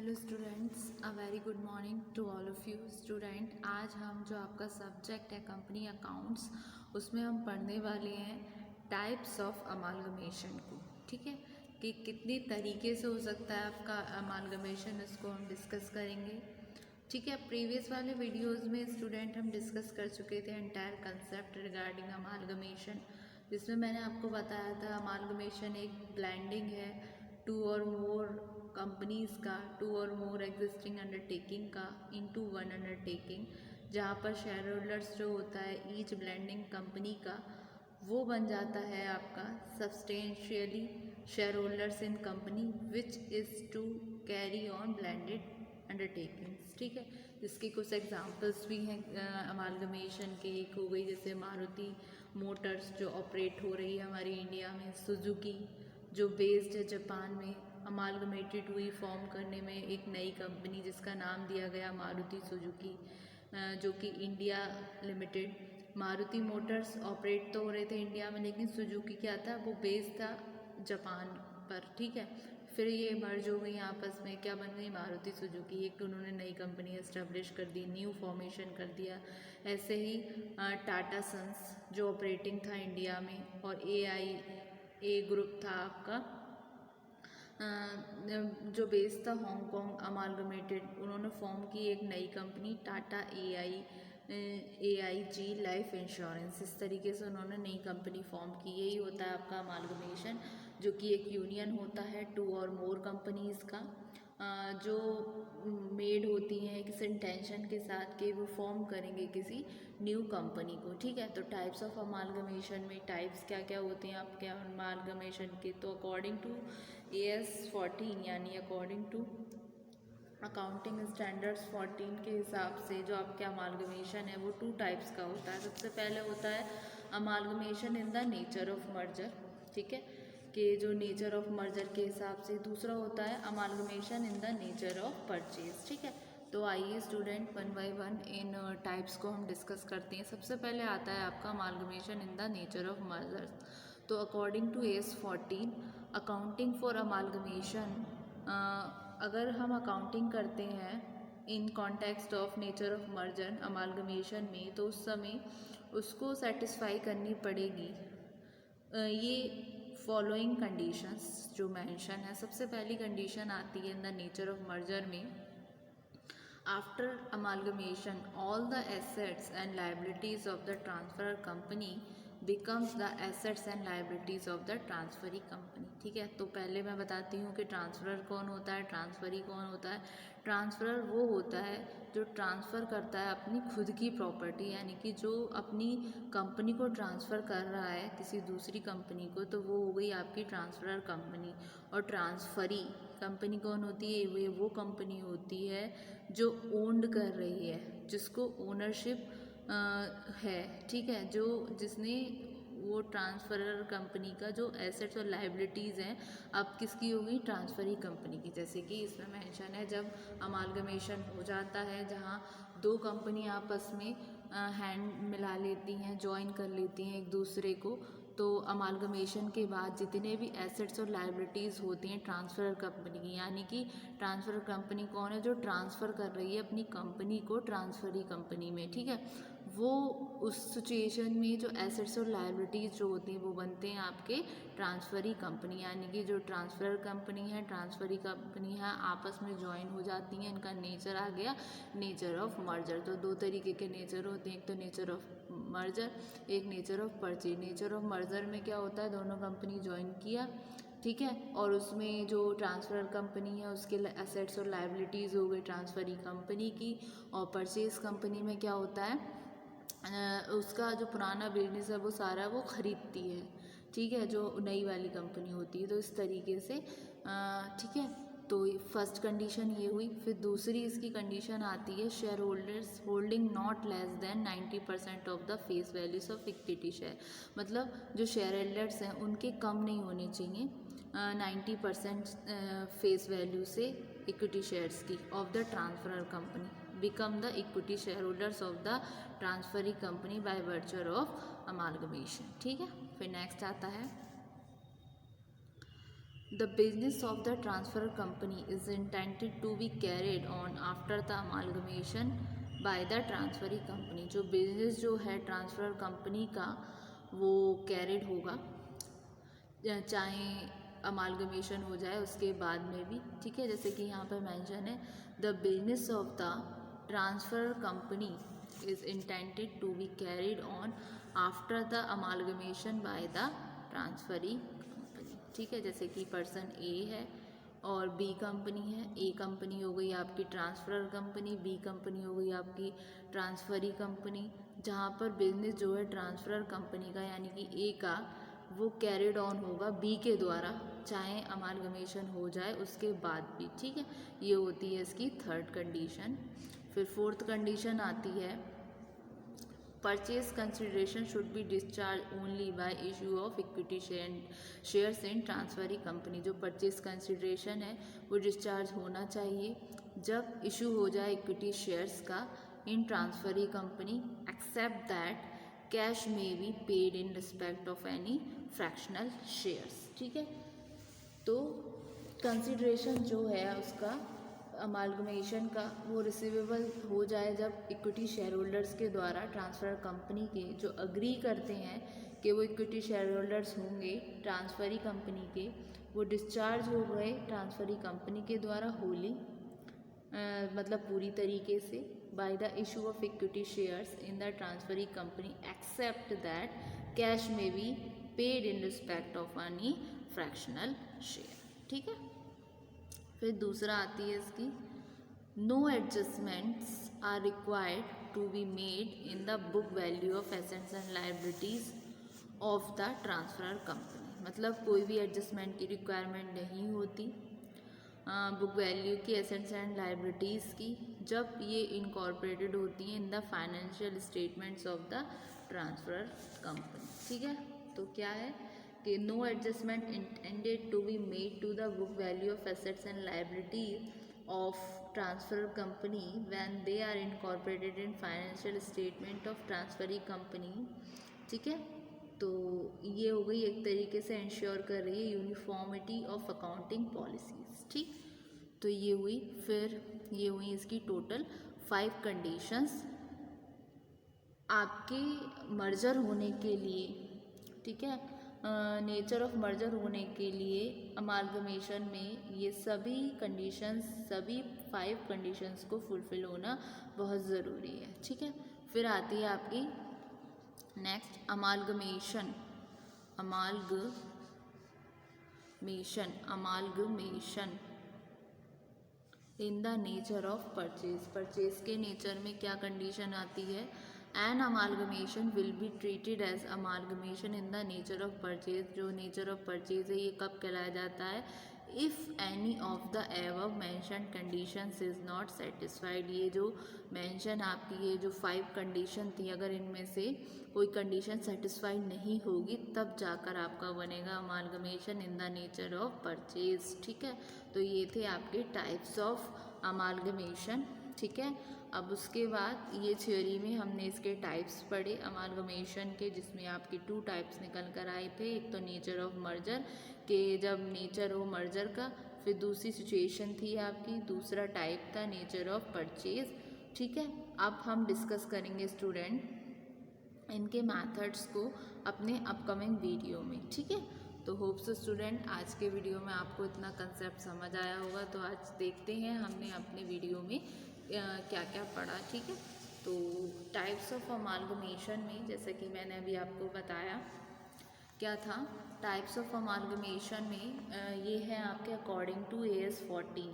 Hello students, a very good morning to all of you student. आज हम जो आपका सब्जेक्ट है कंपनी अकाउंट्स, उसमें हम पढ़ने वाले हैं टाइप्स ऑफ अमालगमेशन को। ठीक है, कि कितनी तरीके से हो सकता है आपका अमालगमेशन, इसको हम डिस्कस करेंगे। ठीक है, प्रीवियस वाले वीडियोस में स्टूडेंट हम डिस्कस कर चुके थे एंटायर कंसेप्ट रिगार्डिंग अमालगमेशन, जिसमें मैंने आपको बताया था अमालगमेशन एक ब्लेंडिंग है टू और मोर कंपनीज़ का, टू और मोर एग्जिस्टिंग अंडरटेकिंग का इनटू वन अंडरटेकिंग, जहाँ पर शेयर होल्डर्स जो होता है ईच ब्लेंडिंग कंपनी का, वो बन जाता है आपका substantially share holders in company which is to carry on blended undertakings. ठीक है, जिसके कुछ एग्जांपल्स भी हैं अमालगमेशन के। एक हो गई जैसे मारुति मोटर्स जो ऑपरेट हो रही है हमारी इंडिया में, सुजुकी जो बेस्ड है जापान में, अमालगमेटेड हुई फॉर्म करने में एक नई कंपनी जिसका नाम दिया गया मारुति सुजुकी, जो कि India limited. Maruti Motors operate तो हो रहे थे इंडिया में, लेकिन सुजुकी क्या था, वो बेस्ड था जापान पर। ठीक है, फिर ये मर्ज हो गई आपस में, क्या बन गई, मारुति सुजुकी। एक उन्होंने नई कंपनी एस्टेब्लिश कर दी, न्यू फॉर्मेशन कर दिया। ऐसे ही टाटा सन्स जो ऑपरेटिंग था इंडिया में, और ए ग्रुप था आपका जो बेस था हांगकांग, अमालगमेटेड, उन्होंने फॉर्म की एक नई company Tata AIG life insurance. इस तरीके से उन्होंने नई कंपनी फॉर्म की। यही होता है आपका अमालगमेशन, जो कि एक यूनियन होता है टू और मोर कंपनीज़ का, जो मेड होती हैं किस इंटेंशन के साथ कि वो फॉर्म करेंगे किसी न्यू कंपनी को। ठीक है, तो टाइप्स ऑफ अमालगमेशन में टाइप्स क्या क्या होते हैं आपके अमालगमेशन के, तो अकॉर्डिंग टू AS 14 यानी अकॉर्डिंग टू अकाउंटिंग स्टैंडर्ड्स 14 के हिसाब से जो आपके अमालगमेशन है वो 2 टाइप्स का होता है। सबसे पहले होता है amalgamation in the nature of merger. ठीक है, कि जो नेचर ऑफ मर्जर के हिसाब से। दूसरा होता है amalgamation in the nature of purchase. ठीक है, तो आइए student one by one in types को हम डिस्कस करते हैं। सबसे पहले आता है आपका amalgamation in the nature of mergers. तो according to AS 14 accounting for amalgamation, अगर हम अकाउंटिंग करते हैं in context of nature of merger amalgamation में, तो उस समय उसको सेटिस्फाई करनी पड़ेगी ये फॉलोइंग कंडीशंस जो मेंशन है। सबसे पहली कंडीशन आती है in the nature of merger में, after amalgamation all the assets and liabilities of the transfer company becomes the assets and liabilities of the transferee company. ठीक है, तो पहले मैं बताती हूँ कि ट्रांसफरर कौन होता है, ट्रांसफरी कौन होता है। ट्रांसफरर वो होता है जो ट्रांसफ़र करता है अपनी खुद की प्रॉपर्टी, यानी कि जो अपनी कंपनी को ट्रांसफ़र कर रहा है किसी दूसरी कंपनी को, तो वो हो गई आपकी ट्रांसफरर कंपनी। और ट्रांसफरी कंपनी कौन होती है, वो कंपनी होती है जो ओन्ड कर रही है, जिसको ओनरशिप है। ठीक है, जो जिसने वो ट्रांसफरर कंपनी का जो एसेट्स और लाइबिलिटीज़ हैं, अब किसकी होगी, ट्रांसफरी कंपनी की। जैसे कि इसमें मेंशन है जब अमालगमेशन हो जाता है, जहाँ दो कंपनी आपस में हैंड मिला लेती हैं, ज्वाइन कर लेती हैं एक दूसरे को, तो अमालगमेशन के बाद जितने भी एसेट्स और लाइबिलिटीज़ होती हैं ट्रांसफर कंपनी की, यानी कि ट्रांसफर कंपनी कौन है, जो ट्रांसफ़र कर रही है अपनी कंपनी को ट्रांसफरी कंपनी में। ठीक है, वो उस सिचुएशन में जो एसेट्स और लाइबिलिटीज़ जो होती हैं वो बनते हैं आपके ट्रांसफरी कंपनी, यानी कि जो ट्रांसफर कंपनी है, ट्रांसफरी कंपनी है, आपस में ज्वाइन हो जाती हैं। इनका नेचर आ गया नेचर ऑफ मर्जर। तो दो तरीके के नेचर होते हैं, एक तो नेचर ऑफ मर्जर, एक nature of purchase. Nature of merger में क्या होता है, दोनों कंपनी ज्वाइन किया, ठीक है, और उसमें जो ट्रांसफर कंपनी है उसके एसेट्स और लाइबिलिटीज़ हो गई ट्रांसफरी कंपनी की। और परचेज कंपनी में क्या होता है, उसका जो पुराना बिजनेस है वो सारा वो ख़रीदती है। ठीक है, जो नई वाली कंपनी होती है, तो इस तरीके से। ठीक है, तो फर्स्ट कंडीशन ये हुई। फिर दूसरी इसकी कंडीशन आती है share holders holding not less than 90% of the face values of equity share. मतलब जो शेयर होल्डर्स हैं उनके कम नहीं होने चाहिए 90% फेस वैल्यू से इक्विटी शेयर्स की of the transferor company become the equity shareholders of the transferring company by virtue of amalgamation। ठीक है, फिर नेक्स्ट आता है The business of the transfer company is intended to be carried on after the amalgamation by the transferee company. जो business जो है transfer company का वो कैरिड होगा चाहे अमालगमेशन हो जाए उसके बाद में भी, ठीक है। जैसे कि यहाँ पर मेंशन है the business of the transfer company is intended to be carried on after the amalgamation by the transferee company, ठीक है। जैसे कि पर्सन ए है और बी कंपनी है। ए कंपनी हो गई आपकी ट्रांसफ़र कंपनी, बी कंपनी हो गई आपकी ट्रांसफरी कंपनी, जहाँ पर बिजनेस जो है ट्रांसफ़र कंपनी का यानी कि ए का वो कैरिड ऑन होगा बी के द्वारा, चाहे अमालगमेशन हो जाए उसके बाद भी, ठीक है। ये होती है इसकी थर्ड कंडीशन। फिर फोर्थ कंडीशन आती है purchase consideration should be discharge only by issue of equity shares in transferee company. जो परचेज कंसिडरेशन है वो डिस्चार्ज होना चाहिए जब इशू हो जाए इक्विटी शेयर्स का in transferee company, except that cash में be paid in respect of any fractional shares, ठीक है। तो कंसिडरेशन जो है उसका अमालगमेशन का वो रिसीवेबल हो जाए जब इक्विटी शेयर होल्डर्स के द्वारा ट्रांसफ़र कंपनी के जो अग्री करते हैं कि वो इक्विटी शेयर होल्डर्स होंगे ट्रांसफरी कंपनी के, वो डिस्चार्ज हो गए ट्रांसफरी कंपनी के द्वारा होली मतलब पूरी तरीके से by the issue of equity shares in the transferee company, except that cash में be paid in respect of any fractional share, ठीक है। फिर दूसरा आती है इसकी no adjustments are required to be made in the book value of assets and liabilities of the transfer company. मतलब कोई भी एडजस्टमेंट की रिक्वायरमेंट नहीं होती बुक वैल्यू की, एसेट्स एंड लायबिलिटीज़ की, जब ये इनकॉर्पोरेटेड होती हैं in the financial statements of the transfer company, ठीक है। तो क्या है कि no adjustment intended to be made to the book value of assets and liabilities of transfer company when they are incorporated in financial statement of transferee company, ठीक है। तो ये हो गई एक तरीके से इंश्योर कर रही है यूनिफॉर्मिटी ऑफ अकाउंटिंग पॉलिसीज, ठीक। तो ये हुई, फिर ये हुई इसकी टोटल 5 कंडीशंस आपके मर्जर होने के लिए, ठीक है। नेचर ऑफ मर्जर होने के लिए अमालगमेशन में ये सभी कंडीशंस, सभी 5 कंडीशंस को फुलफिल होना बहुत ज़रूरी है, ठीक है। फिर आती है आपकी next amalgamation in the nature of purchase के नेचर में क्या कंडीशन आती है an amalgamation will be treated as amalgamation in the nature of purchase. जो नेचर ऑफ परचेज है ये कब कहलाया जाता है if any of the above mention conditions is not satisfied. ये जो मेंशन आपकी ये जो 5 कंडीशन थी अगर इनमें से कोई कंडीशन सेटिस्फाइड नहीं होगी तब जाकर आपका बनेगा amalgamation in the nature of purchase, ठीक है। तो ये थे आपके टाइप्स ऑफ अमालगमेशन, ठीक है। अब उसके बाद ये थ्योरी में हमने इसके टाइप्स पढ़े अमालगमेशन के, जिसमें आपके 2 टाइप्स निकल कर आए थे। एक तो नेचर ऑफ मर्जर के जब नेचर हो मर्जर का, फिर दूसरी सिचुएशन थी आपकी, दूसरा टाइप था नेचर ऑफ परचेज, ठीक है। अब हम डिस्कस करेंगे स्टूडेंट इनके मेथड्स को अपने अपकमिंग वीडियो में, ठीक है। तो होप्स स्टूडेंट आज के वीडियो में आपको इतना कंसेप्ट समझ आया होगा। तो आज देखते हैं हमने अपने वीडियो में क्या क्या पढ़ा, ठीक है। तो टाइप्स ऑफ अमालगमेशन में जैसे कि मैंने अभी आपको बताया क्या था टाइप्स ऑफ अमालगमेशन में ये है आपके अकॉर्डिंग टू AS 14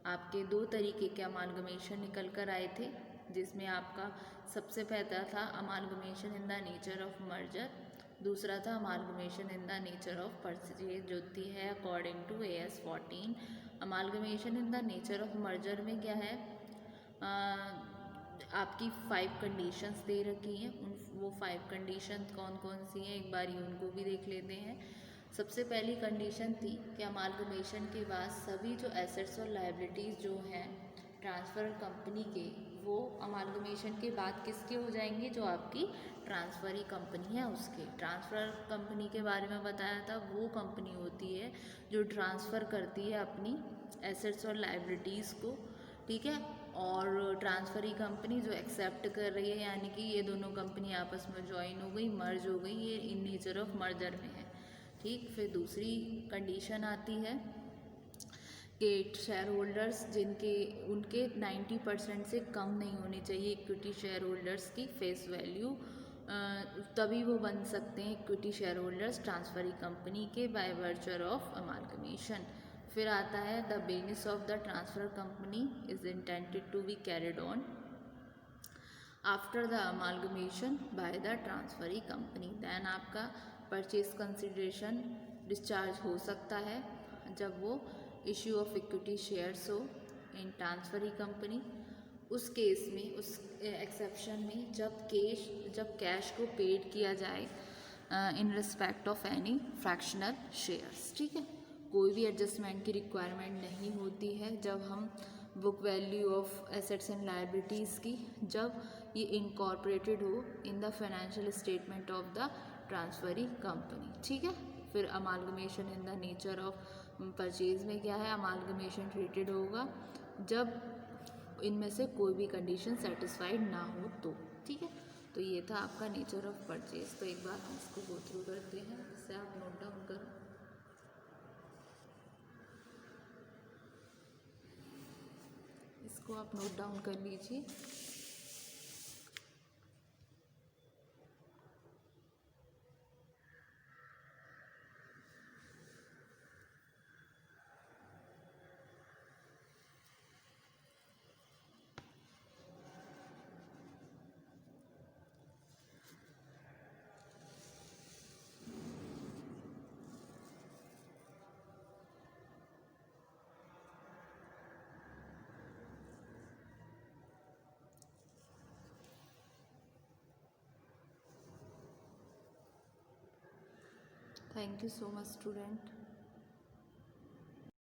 आपके 2 तरीके के अमालगमेशन निकल कर आए थे, जिसमें आपका सबसे पहला था amalgamation in the nature of merger, दूसरा था amalgamation in the nature of purchase जो थी है according to AS 14। Amalgamation in the nature of merger में क्या है आपकी 5 कंडीशंस दे रखी हैं। वो 5 कंडीशन कौन कौन सी हैं एक बार उनको भी देख लेते हैं। सबसे पहली कंडीशन थी कि अमालगमेशन के बाद सभी जो एसेट्स और लायबिलिटीज़ जो हैं ट्रांसफ़र कंपनी के, वो अमालगमेशन के बाद किसके हो जाएंगे, जो आपकी ट्रांसफ़री कंपनी है उसके। ट्रांसफ़र कंपनी के बारे में बताया था, वो कंपनी होती है जो ट्रांसफ़र करती है अपनी एसेट्स और लाइबिलिटीज़ को, ठीक है। और ट्रांसफ़री कंपनी जो एक्सेप्ट कर रही है, यानी कि ये दोनों कंपनी आपस में ज्वाइन हो गई, मर्ज हो गई, ये इन नेचर ऑफ मर्जर में है, ठीक। फिर दूसरी कंडीशन आती है कि शेयर होल्डर्स जिनके उनके 90% से कम नहीं होनी चाहिए इक्विटी शेयर होल्डर्स की फेस वैल्यू, तभी वो बन सकते हैं equity share holders transferee company के बाय वर्चर ऑफ अमालगमेशन। फिर आता है the business of the transfer company is intended to be carried on after the amalgamation by the transferee company. Then आपका परचेज कंसिडरेशन डिस्चार्ज हो सकता है जब वो इश्यू ऑफ इक्विटी शेयर्स हो इन ट्रांसफरी कंपनी। उस केस में, उस एक्सेप्शन में, जब कैश को पेड किया जाए इन respect of any fractional shares, ठीक है। कोई भी एडजस्टमेंट की रिक्वायरमेंट नहीं होती है जब हम book value of assets and liabilities की, जब ये इनकॉर्पोरेटेड हो इन the financial statement of the transferee company, ठीक है। फिर amalgamation in the nature of purchase में क्या है, अमालगमेशन ट्रीटेड होगा जब इनमें से कोई भी कंडीशन सेटिस्फाइड ना हो तो, ठीक है। तो ये था आपका नेचर ऑफ परचेज। तो एक बार हम इसको गो थ्रू करते हैं, इससे आप नोट डाउन करो। इसको आप नोट डाउन कर लीजिए। Thank you so much, student.